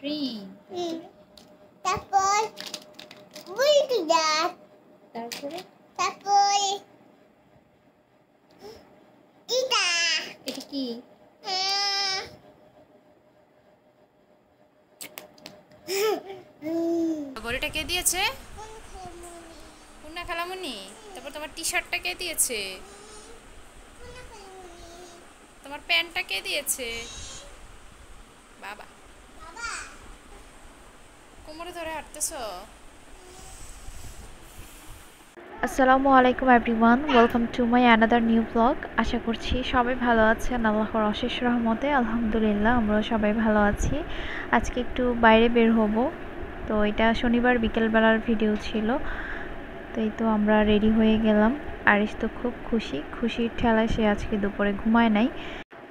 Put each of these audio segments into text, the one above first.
Train. তারপর bulldozer. তারপরে তারপর এটা কি? ঘড়িটা কে দিয়েছে? পূর্ণা খালামুনি। তারপর তোমার টি শার্টটা কে দিয়েছে? তোমার প্যান্টটা কে দিয়েছে? বাবা, কোমরে ধরে হাঁটতেছো? আসসালামু আলাইকুম everyone, welcome to my another new blog. আশা করছি সবাই ভালো আছেন। আল্লাহর অশেষ রহমতে আলহামদুলিল্লাহ আমরাও সবাই ভালো আছি। আজকে একটু বাইরে বের হব, তো এটা শনিবার বিকেলবেলার ভিডিও ছিল। তো এই তো আমরা রেডি হয়ে গেলাম। আরিশ তো খুব খুশির ঠেলায় সে আজকে দুপুরে ঘুমায় নাই।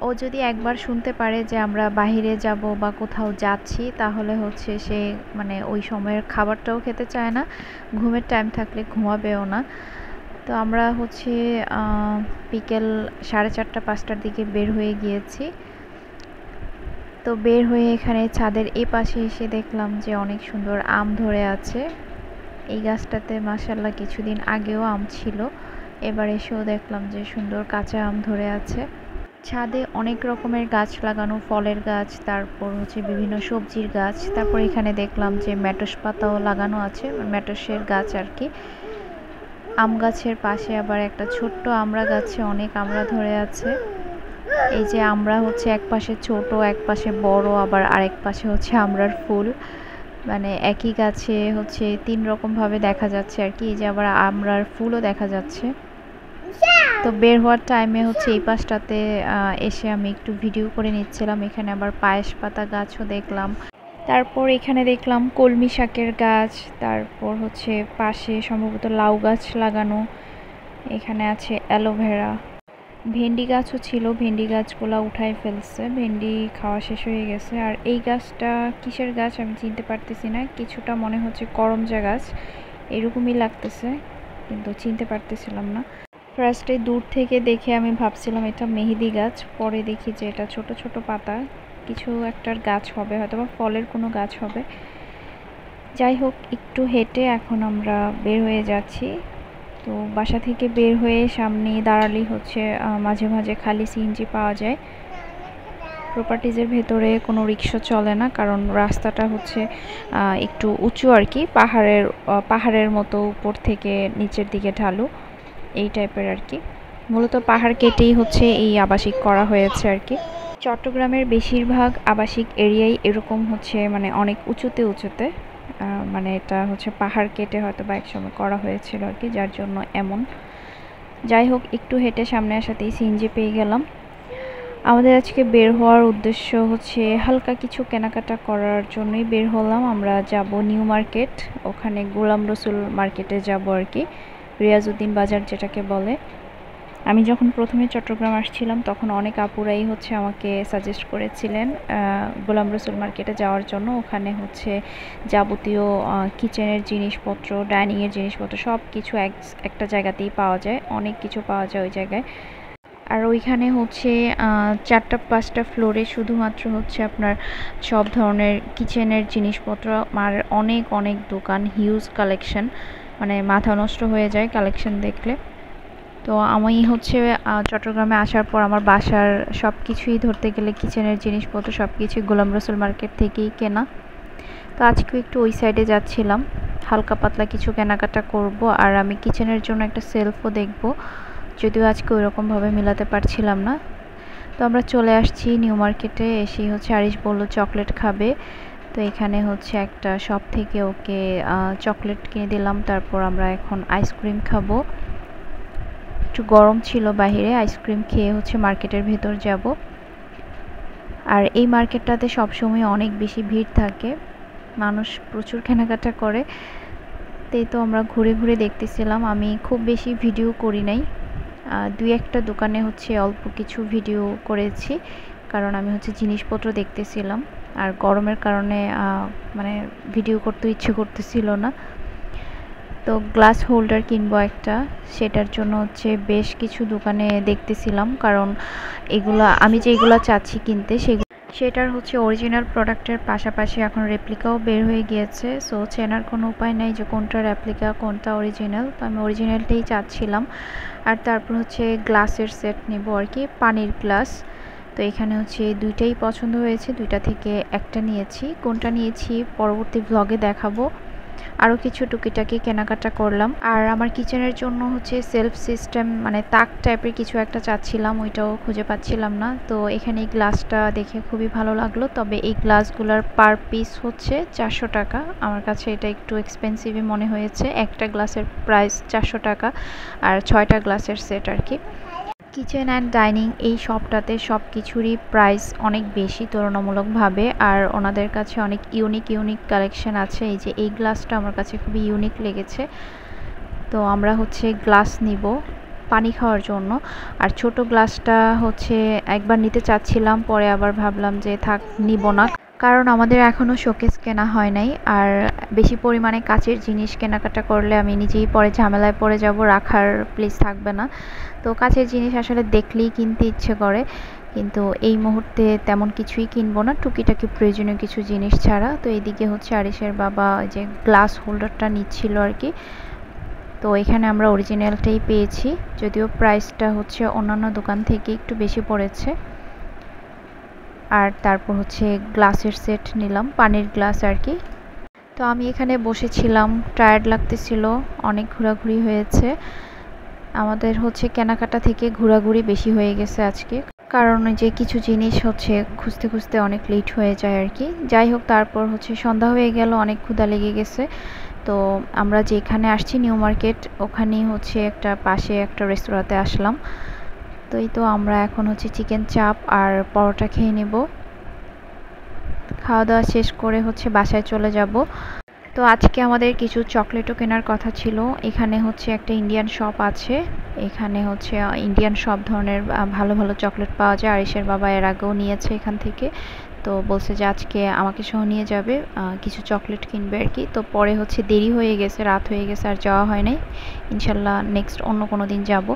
ও যদি একবার শুনতে পারে যে আমরা বাইরে যাব বা কোথাও যাচ্ছি, তাহলে হচ্ছে সে মানে ওই সময়ের খাবারটাও খেতে চায় না, ঘুমের টাইম থাকলে ঘুমাবেও না। তো আমরা হচ্ছে বিকেল 4:30-5টার দিকে বের হয়ে গিয়েছি। তো বের হয়ে এখানে ছাদের এই পাশে এসে দেখলাম যে অনেক সুন্দর আম ধরে আছে। এই গাছটাতে মাশাআল্লাহ কিছুদিন আগেও আম ছিল, এবার এসেও দেখলাম যে সুন্দর কাঁচা আম ধরে আছে। ছাদে অনেক রকমের গাছ লাগানো, ফলের গাছ, তারপর হচ্ছে বিভিন্ন সবজির গাছ। তারপর এখানে দেখলাম যে মেটস পাতাও লাগানো আছে, মেটসের গাছ আর কি। আম গাছের পাশে আবার একটা ছোট্ট আমড়া গাছে অনেক আমড়া ধরে আছে। এই যে আমড়া হচ্ছে এক পাশে ছোট, এক পাশে বড়, আবার আরেক পাশে হচ্ছে আমড়ার ফুল। মানে একই গাছে হচ্ছে 3 রকম ভাবে দেখা যাচ্ছে আর কি। এই যে আবার আমড়ার ফুলও দেখা যাচ্ছে। তো বের হওয়ার টাইমে হচ্ছে এই পাশটাতে এসে আমি একটু ভিডিও করে নিচ্ছিলাম। এখানে আবার পায়েস পাতা গাছও দেখলাম। তারপর এখানে দেখলাম কলমি শাকের গাছ, তারপর হচ্ছে পাশে সম্ভবত লাউ গাছ লাগানো। এখানে আছে অ্যালোভেরা, ভেন্ডি গাছও ছিল, ভেন্ডি গাছগুলো উঠাই ফেলছে, ভেন্ডি খাওয়া শেষ হয়ে গেছে। আর এই গাছটা কিসের গাছ আমি চিনতে পারতেছি না, কিছুটা মনে হচ্ছে করমজা গাছ এরকমই লাগতেছে, কিন্তু চিনতে পারতেছিলাম না। ফার্স্টে দূর থেকে দেখে আমি ভাবছিলাম এটা মেহেদি গাছ, পরে দেখি যে এটা ছোট ছোট পাতা কিছু একটার গাছ হবে, হয়তো বা ফলের কোনো গাছ হবে। যাই হোক, একটু হেঁটে এখন আমরা বের হয়ে যাচ্ছি। তো বাসা থেকে বের হয়ে সামনে দাঁড়ালেই হচ্ছে মাঝে মাঝে খালি সিএনজি পাওয়া যায়। প্রপার্টিজের ভেতরে কোনো রিক্সা চলে না, কারণ রাস্তাটা হচ্ছে একটু উঁচু আর কি, পাহাড়ের মতো উপর থেকে নিচের দিকে ঢালু এই টাইপের আর কি। মূলত পাহাড় কেটেই হচ্ছে এই আবাসিক করা হয়েছে আর কি। চট্টগ্রামের বেশিরভাগ আবাসিক এরিয়াই এরকম হচ্ছে, মানে অনেক উঁচুতে মানে এটা হচ্ছে পাহাড় কেটে হয়তো বা একসময় করা হয়েছিল আর কি, যার জন্য এমন। যাই হোক, একটু হেঁটে সামনে আসাতেই সিএনজি পেয়ে গেলাম। আমাদের আজকে বের হওয়ার উদ্দেশ্য হচ্ছে হালকা কিছু কেনাকাটা করার জন্যই বের হলাম। আমরা যাব নিউ মার্কেট, ওখানে গোলাম রসুল মার্কেটে যাব আর কি, রিয়াজউদ্দিন বাজার যেটাকে বলে। আমি যখন প্রথমে চট্টগ্রাম আসছিলাম তখন অনেক আপুরাই হচ্ছে আমাকে সাজেস্ট করেছিলেন গোলাম রসুল মার্কেটে যাওয়ার জন্য। ওখানে হচ্ছে যাবতীয় কিচেনের জিনিসপত্র, ডাইনিংয়ের জিনিসপত্র সব কিছু একটা জায়গাতেই পাওয়া যায়, অনেক কিছু পাওয়া যায় ওই জায়গায়। আর ওইখানে হচ্ছে 4-5টা ফ্লোরে শুধুমাত্র হচ্ছে আপনার সব ধরনের কিচেনের জিনিসপত্র, আর অনেক অনেক দোকান, হিউজ কালেকশন, মানে মাথা নষ্ট হয়ে যায় কালেকশন দেখলে। তো আমি হচ্ছে চট্টগ্রামে আসার পর আমার বাসার সব কিছুই ধরতে গেলে কিচেনের জিনিসপত্র সব কিছুই গোলাম রসুল মার্কেট থেকেই কেনা। তো আজকে একটু ওই সাইডে যাচ্ছিলাম, হালকা পাতলা কিছু কেনাকাটা করব। আর আমি কিচেনের জন্য একটা সেলফও দেখব, যদিও আজকে ওইরকমভাবে মিলাতে পারছিলাম না। তো আমরা চলে আসছি নিউ মার্কেটে। এসেই হচ্ছে আরিশ বললো চকলেট খাবে, তো এখানে হচ্ছে একটা শপ থেকে ওকে চকলেট কিনে দিলাম। তারপর আমরা এখন আইসক্রিম খাবো। একটু গরম ছিল বাইরে, আইসক্রিম খেয়ে হচ্ছে মার্কেটের ভেতর যাব। আর এই মার্কেটটাতে সবসময় অনেক বেশি ভিড় থাকে, মানুষ প্রচুর কেনাকাটা করে। তাই তো আমরা ঘুরে ঘুরে দেখতেছিলাম। আমি খুব বেশি ভিডিও করি নাই, 2-1টা দোকানে হচ্ছে অল্প কিছু ভিডিও করেছি, কারণ আমি হচ্ছে জিনিসপত্র দেখতেছিলাম আর গরমের কারণে মানে ভিডিও করতে ইচ্ছে করতেছিল না। তো গ্লাস হোল্ডার কিনবো একটা, সেটার জন্য হচ্ছে বেশ কিছু দোকানে দেখতেছিলাম, কারণ এগুলো আমি যেগুলো চাচ্ছি কিনতে সেটার হচ্ছে অরিজিনাল প্রোডাক্টের পাশাপাশি এখন রেপ্লিকাও বের হয়ে গিয়েছে, সো চেনার কোনো উপায় নেই যে কোনটা রেপ্লিকা কোনটা অরিজিনাল। তো আমি অরিজিনালটাই চাচ্ছিলাম। আর তারপর হচ্ছে গ্লাসের সেট নেব আর কি, পানির গ্লাস। তো এখানে হচ্ছে দুইটাই পছন্দ হয়েছে, দুইটা থেকে একটা নিয়েছি। কোনটা নিয়েছি পরবর্তী ভ্লগে দেখাবো। আরও কিছু টুকিটাকি কেনাকাটা করলাম। আর আমার কিচেনের জন্য হচ্ছে সেলফ সিস্টেম মানে তাক টাইপের কিছু একটা চাচ্ছিলাম, ওইটাও খুঁজে পাচ্ছিলাম না। তো এখানে এই গ্লাসটা দেখে খুবই ভালো লাগলো, তবে এই গ্লাসগুলোর পার পিস হচ্ছে 400 টাকা। আমার কাছে এটা একটু এক্সপেন্সিভই মনে হয়েছে, একটা গ্লাসের প্রাইস 400 টাকা আর 6টা গ্লাসের সেট আর কি। কিচেন অ্যান্ড ডাইনিং এই শপটাতে সব কিছুরই প্রাইস অনেক বেশি তুলনামূলকভাবে, আর ওনাদের কাছে অনেক ইউনিক কালেকশন আছে। এই যে এই গ্লাসটা আমার কাছে খুবই ইউনিক লেগেছে। তো আমরা হচ্ছে গ্লাস নিব পানি খাওয়ার জন্য। আর ছোট গ্লাসটা হচ্ছে একবার নিতে চাচ্ছিলাম, পরে আবার ভাবলাম যে থাক নিব না, কারণ আমাদের এখনও শোকেস কেনা হয় নাই। আর বেশি পরিমাণে কাচের জিনিস কেনাকাটা করলে আমি নিজেই পরে ঝামেলায় পড়ে যাব, রাখার প্লেস থাকবে না। তো কাচের জিনিস আসলে দেখলেই কিনতে ইচ্ছে করে, কিন্তু এই মুহূর্তে তেমন কিছুই কিনবো না, টুকিটাকি প্রয়োজনীয় কিছু জিনিস ছাড়া। তো এইদিকে হচ্ছে আরিশের বাবা যে গ্লাস হোল্ডারটা নিচ্ছিল আর কি। তো এখানে আমরা অরিজিনালটাই পেয়েছি, যদিও প্রাইসটা হচ্ছে অন্যান্য দোকান থেকে একটু বেশি পড়েছে। আর তারপর হচ্ছে গ্লাসের সেট নিলাম, পানির গ্লাস আর কি। তো আমি এখানে বসেছিলাম, টায়ার্ড লাগতেছিল, অনেক ঘোরাঘুরি হয়েছে। আমাদের হচ্ছে কেনাকাটা থেকে ঘোরাঘুরি বেশি হয়ে গেছে আজকে, কারণ যে কিছু জিনিস হচ্ছে খুঁজতে খুঁজতে অনেক লেট হয়ে যায় আর কি। যাই হোক, তারপর হচ্ছে সন্ধ্যা হয়ে গেল, অনেক ক্ষুধা লেগে গেছে। তো আমরা যেখানে আসছি নিউ মার্কেট, ওখানেই হচ্ছে একটা পাশে একটা রেস্তোরাঁতে আসলাম। তো এই তো আমরা এখন হচ্ছে চিকেন চাপ আর পরোটা খেয়ে নেব। খাওয়া দাওয়া শেষ করে হচ্ছে বাসায় চলে যাব। তো আজকে আমাদের কিছু চকলেটও কেনার কথা ছিল। এখানে হচ্ছে একটা ইন্ডিয়ান শপ আছে, এখানে হচ্ছে ইন্ডিয়ান সব ধরনের ভালো ভালো চকলেট পাওয়া যায়। আরিশের বাবা এর আগেও নিয়েছে এখান থেকে, তো বলছে যে আজকে আমাকে সহ নিয়ে যাবে, কিছু চকলেট কিনবে আর কি। তো পরে হচ্ছে দেরি হয়ে গেছে, রাত হয়ে গেছে, আর যাওয়া হয় নাই। ইনশাল্লাহ নেক্সট অন্য কোনো দিন যাব।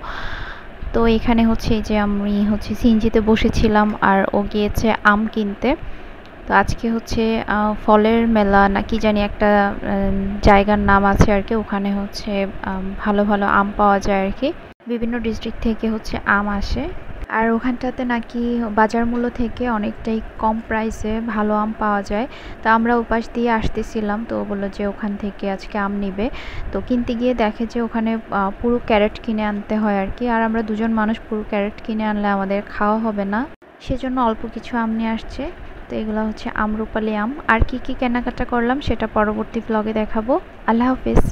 তো এখানে হচ্ছে এই যে আমি হচ্ছে সিএনজিতে বসেছিলাম আর ও গিয়েছে আম কিনতে। তো আজকে হচ্ছে ফলের মেলা না কি জানি একটা জায়গার নাম আছে আর কি, ওখানে হচ্ছে ভালো ভালো আম পাওয়া যায় আর কি। বিভিন্ন ডিস্ট্রিক্ট থেকে হচ্ছে আম আসে, আর ওখানটাতে নাকি বাজার মূল্য থেকে অনেকটাই কম প্রাইসে ভালো আম পাওয়া যায়। তো আমরা ওপাশ দিয়ে আসতেছিলাম, তো বললো যে ওখান থেকে আজকে আম নিবে। তো কিনতে গিয়ে দেখে যে ওখানে পুরো ক্যারেট কিনে আনতে হয় আর কি, আর আমরা দুজন মানুষ পুরো ক্যারেট কিনে আনলে আমাদের খাওয়া হবে না, সেজন্য অল্প কিছু আম নিয়ে আসছে। তো এগুলো হচ্ছে আমরুপালি আম। আর কি কি কেনাকাটা করলাম সেটা পরবর্তী ব্লগে দেখাবো। আল্লাহ হাফেজ।